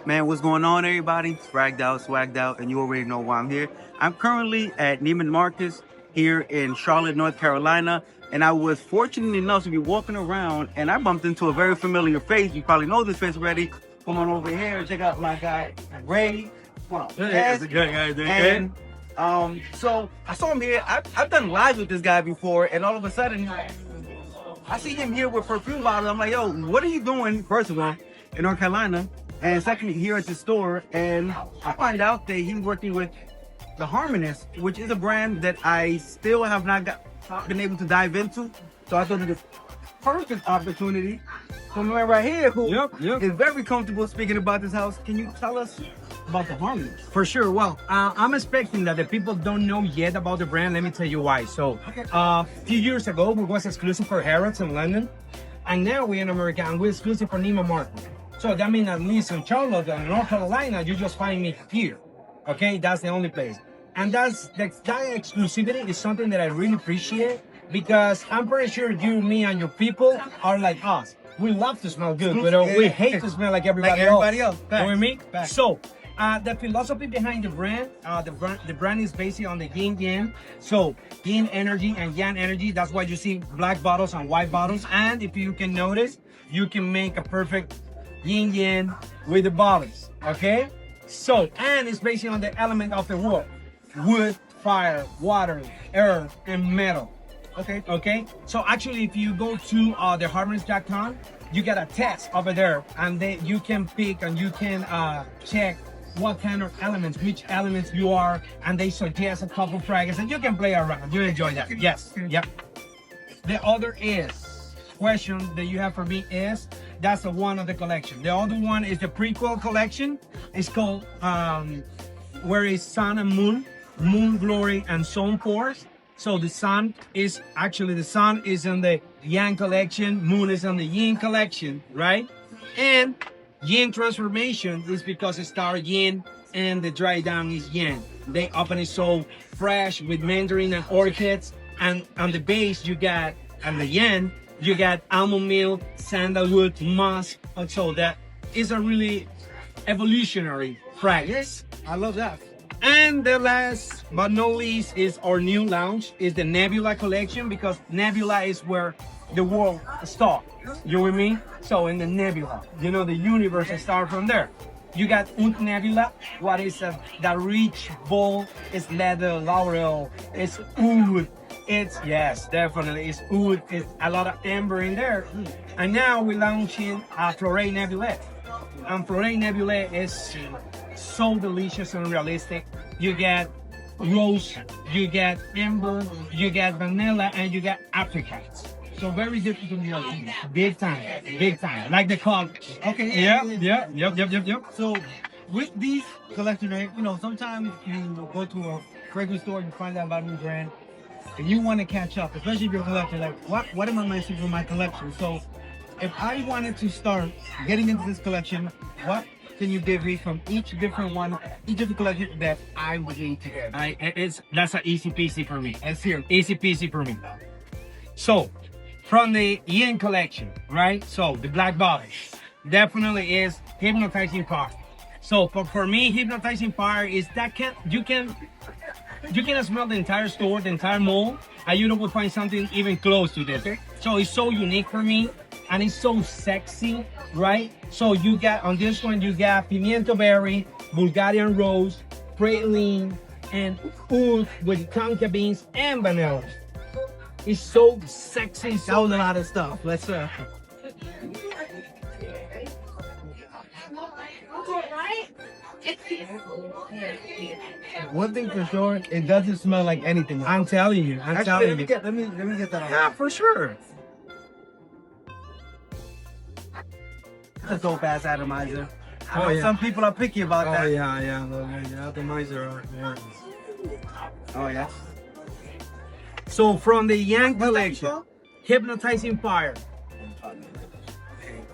Man, what's going on, everybody? Swagged out, and you already know why I'm here. I'm currently at Neiman Marcus here in Charlotte, North Carolina, and I was fortunate enough to be walking around, and I bumped into a very familiar face. You probably know this face already. Come on over here and check out my guy, Ray. Wow. That's a good guy, dude. And so I saw him here. I've done live with this guy before, and all of a sudden, I see him here with perfume bottles. I'm like, yo, what are you doing, first of all, in North Carolina? And secondly, here at the store. And I find out that he's working with the Harmonist, which is a brand that I still have not been able to dive into. So I thought it was a perfect opportunity. So a man right here who is very comfortable speaking about this house. Can you tell us about the Harmonist? For sure. Well, I'm expecting that the people don't know yet about the brand. Let me tell you why. So, a few years ago, we was exclusive for Harrods in London, and now we're in America, and we're exclusive for Neiman Marcus. So that means at least in Charlotte and North Carolina, you just find me here. Okay, that's the only place, and that exclusivity is something that I really appreciate because I'm pretty sure you, me, and your people are like us. We love to smell good, but we hate to smell like everybody else. You know what I mean? So. The philosophy behind the brand is based on the yin yang. So yin energy and yang energy. That's why you see black bottles and white bottles. And if you can notice, you can make a perfect yin yang with the bottles. Okay. So and it's based on the element of the world: wood, fire, water, earth, and metal. Okay. So actually, if you go to the Harmonist.com, you get a test over there, and then you can pick and you can check what kind of elements, which elements you are, and they suggest a couple fragrances, and you can play around. You enjoy that. Yes. Yep. The other question that you have for me is that's the one of the collection. The other one is the prequel collection. It's called where is Sun and Moon, Moon Glory, and Sun Force. So the sun is in the Yang collection, Moon is in the Yin collection, right? And Yin transformation is because it starts yin and the dry down is yang. They open it so fresh with mandarin and orchids, and on the base you got, and the yen, you got almond milk, sandalwood, musk. And so that is a really evolutionary fragrance. I love that. And the last but not least is our new launch, is the Nebula collection, because Nebula is where the world starts. You with me? So in the nebula, the universe starts from there. You got Oud Nebula. What is that rich bowl? It's leather, laurel. It's oud. Yes, definitely. It's oud. It's a lot of amber in there. And now we're launching Flore Nebula. And Flore Nebula is so delicious and realistic. You get rose, you get amber, you get vanilla, and you get apricots. So very different from the other. Big time. Like the colors. Okay. Yep. So with these collections, right, sometimes you go to a fragrance store, you find out about a new brand, and you want to catch up, especially if you're a collector. Like, what am I missing from my collection? So if I wanted to start getting into this collection, what can you give me from each different collection that I would need to get? That's an easy peasy for me. Let's hear. Easy peasy for me. So, from the Yin collection, right? So the black bottle definitely is hypnotizing fire. So for me, hypnotizing fire is that you can smell the entire store, the entire mall, and you don't find something even close to this. Okay. So it's so unique for me, and it's so sexy, right? So you got on this one, you got pimiento berry, Bulgarian rose, praline, and oud with tonka beans and vanilla. It's so sexy. That was a lot of stuff. Let's one thing for sure, it doesn't smell like anything. I'm telling you. Let me get that on. Yeah, for sure. It's a dope ass atomizer. Oh, yeah. Some people are picky about that. Yeah. The atomizer. Yeah. Oh yeah. So from the Yang collection, hypnotizing fire.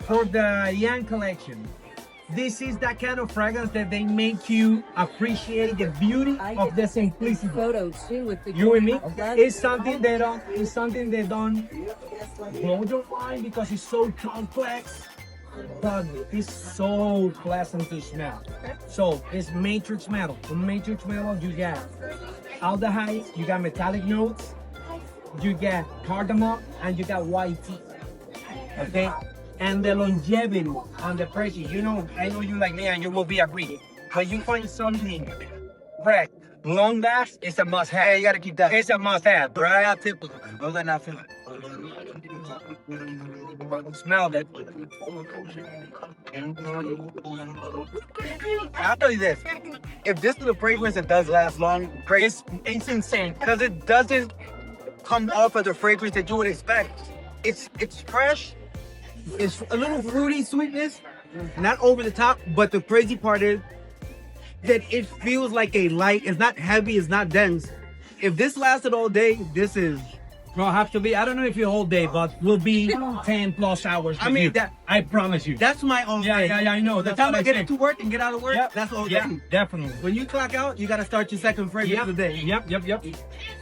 For the Yang collection, this is that kind of fragrance that they make you appreciate the beauty of the simplicity. Photo too with the You and me? It's something they don't blow your mind because it's so complex. but it's so pleasant to smell. So it's matrix metal. From matrix metal, you get aldehydes, you got metallic notes, you get cardamom, and you got white tea. Okay? And the longevity on the prices, you know, I know you like me and you will be agreed. When you find something fresh, long last, it's a must have. Hey, you gotta keep that. It's a must have, right? Not typical. Those are not feeling. Smell that. I'll tell you this. If this is a fragrance that does last long, great. It's insane. Because it doesn't come off as a fragrance that you would expect. It's fresh. It's a little fruity sweetness, not over the top. But the crazy part is that it feels like a light. It's not heavy. It's not dense. If this lasted all day, this is. Well, have to be. I don't know if you whole day, but will be 10 plus hours. I mean, that I promise you. That's my own. Yeah, thing. I know. The That's time what I get say. into work and get out of work, Yep. that's all. Yeah, day. definitely. When you clock out, you gotta start your second fragrance of the day. Yep.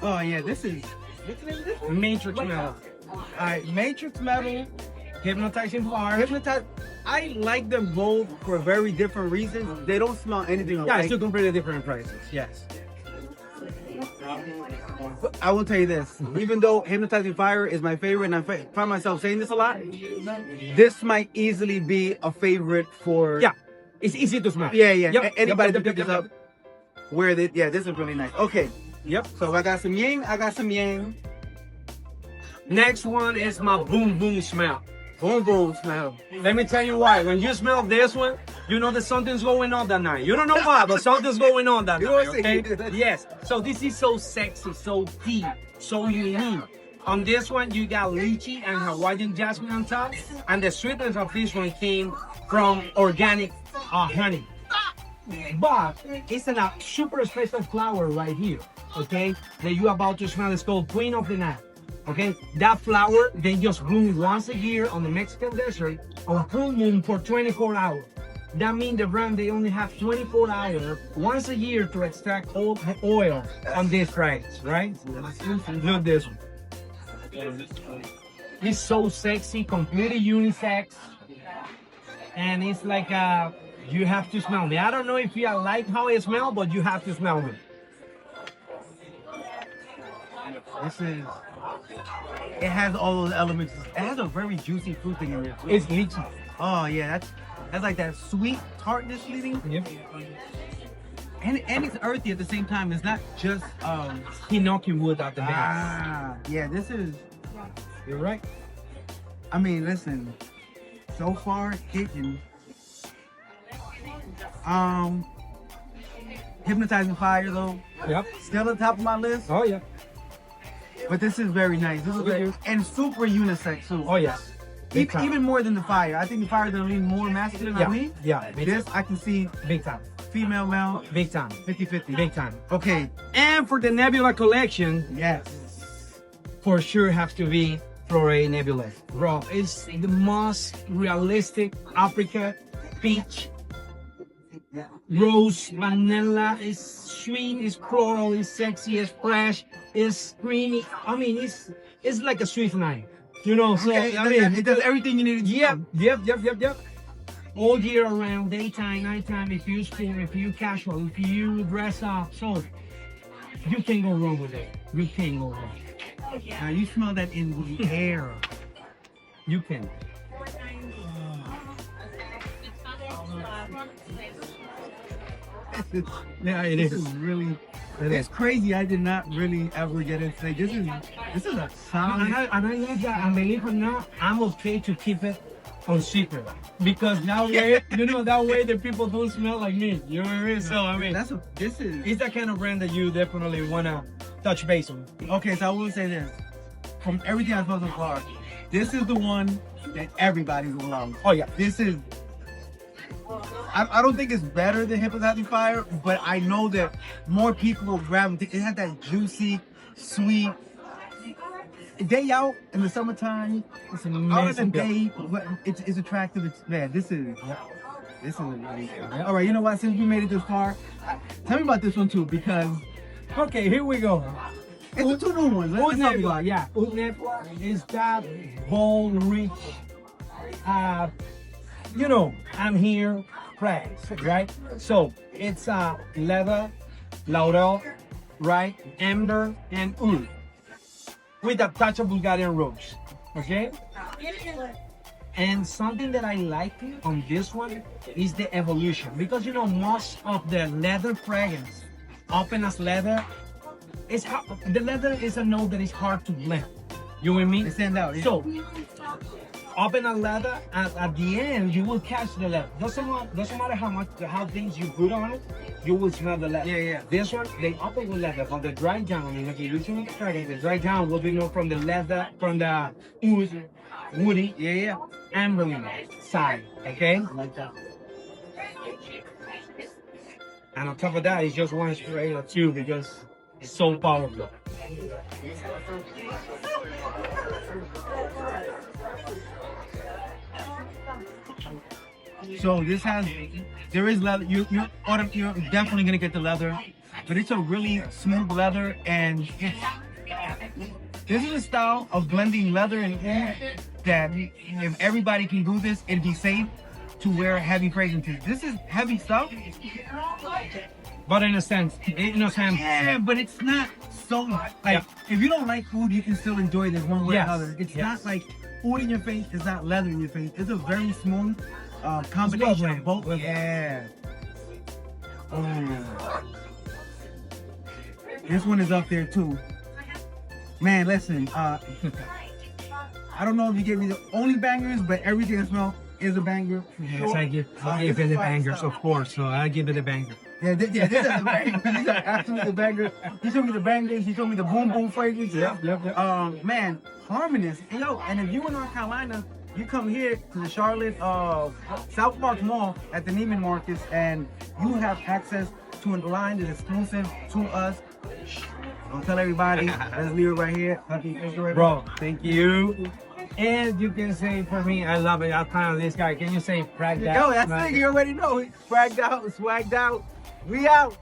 Oh yeah, this is. What's the name of this? Matrix metal. All right, Matrix Metal, Hypnotizing fire. Hypnotize. I like them both for very different reasons. They don't smell anything Yeah, alike. it's two completely different prices. Yes. I will tell you this. Even though Hypnotizing Fire is my favorite, and I find myself saying this a lot, this might easily be a favorite for. Yeah, it's easy to smell. Yeah. Yep. Anybody Yep. to pick this up. Where they, yeah, this is really nice. Okay, Yep. so I got some Ying. I got some Yang. Next one is my boom boom smell. Boom boom smell. Let me tell you why. When you smell this one, you know that something's going on that night. You don't know why, but something's going on that You night. always Okay? say- Yes. So this is so sexy, so deep, so unique. On this one, you got lychee and Hawaiian jasmine on top, and the sweetness of this one came from organic honey. But it's a super special flower right here, okay? That you're about to smell. It's called Queen of the Night. Okay, that flower, they just bloom once a year on the Mexican desert on full moon for 24 hours. That means the brand, they only have 24 hours once a year to extract all the oil on this fragrance, right? Look this one. It's so sexy, completely unisex. And it's like, you have to smell me. I don't know if you like how it smells, but you have to smell me. This is. It has all those elements. It has a very juicy fruit thing in there. It's lychee. Oh yeah, that's like that sweet tartness leading, Yep. and it's earthy at the same time. It's not just Hinoki wood at the base. yeah. This is. You're right. I mean, listen. So far, hitting. Hypnotizing Fire though, Yep. still on top of my list. Oh, yeah. But this is very nice. This is very, and super unisex too. Oh, yes. Big time. Even more than the Fire. I think the Fire is gonna lean more masculine Yeah, on me. yeah, big This I can see Big time. female, male, Big time. 50-50. Big time. Okay. And for the Nebula collection, Yes. for sure has to be Flore Nebula. Bro, it's the most realistic Africa peach. Rose, vanilla, it's sweet, it's floral, it's sexy, it's fresh, it's creamy. I mean, it's like a sweet night. You know, so Okay, I mean, it does everything you need. To Yep. All year around, daytime, nighttime, if you spin, if you casual, if you dress up, so you can't go wrong with it. You can't go wrong. Now you smell that in the air. You can. Yeah, it This is. is really. It It's is. crazy. I did not really ever get into it. This is a And solid. I love that. And believe it or not, I'm okay to keep it on secret because that way, that way the people don't smell like me. You know what I mean? So I mean, This is. it's the kind of brand that you definitely wanna touch base on. Okay, so I will say this. From everything I've smelled so far, this is the one that everybody's gonna love. Oh yeah. This is. I don't think it's better than Hypnotizing Fire, but I know that more people will gravitate. It has that juicy, sweet. Day out in the summertime, It's an out of the amazing day, but it's attractive. This is really good. All right, you know what? Since we made it this far, tell me about this one too, because Okay, here we go. it's the two new ones. Let's Oud talk about Nebula, it. yeah. Oud Nebula is that bold, rich, you know, I'm here, France, right? So it's leather, laurel, right? Amber and oud with a touch of Bulgarian rose, okay? And something that I like on this one is the evolution, because you know most of the leather fragrance, open as leather, it's hard, the leather is a note that is hard to blend. You with me? They stand out. Yeah. So open a leather, and at the end you will catch the leather. Doesn't matter how things you put on it, you will smell the leather. Yeah, yeah. This one they open with leather. From the dry down, in the illusion of the fragrance, the dry down will be more from the leather, from the oud, woody, Yeah. amber side. Okay. Like that. And on top of that, it's just one spray or two because it's so powerful. So this has, there is leather. You're definitely gonna get the leather, but it's a really smooth leather, and this is a style of blending leather and oud that if everybody can do this, it'd be safe to wear heavy fragrances. This is heavy stuff. But in a sense, Yeah, but it's not so like if you don't like food, you can still enjoy this one way or Yes, another. It's yes. not like food in your face. It's not leather in your face. It's a very smooth combination of both. Yeah. This one is up there too. Man, listen. I don't know if you gave me the only bangers, but everything I smell is a banger. Yes, I give it the bangers, of course. So I give it a banger. Yeah, this is the banger. These are absolutely the bangers. He showed me the bangers. He showed me the boom boom fragrance. Yep. Man, Harmonist. Yo, and if you in North Carolina, you come here to the Charlotte South Park Mall at the Neiman Marcus, and you have access to a line that's exclusive to us. Don't tell everybody. Let's leave it right here. Bro, thank you. And you can say for me, I love it. I'm kind of this guy. Can you say fragged out? Yo, that's it. You already know. Swagged out, swagged out. We out.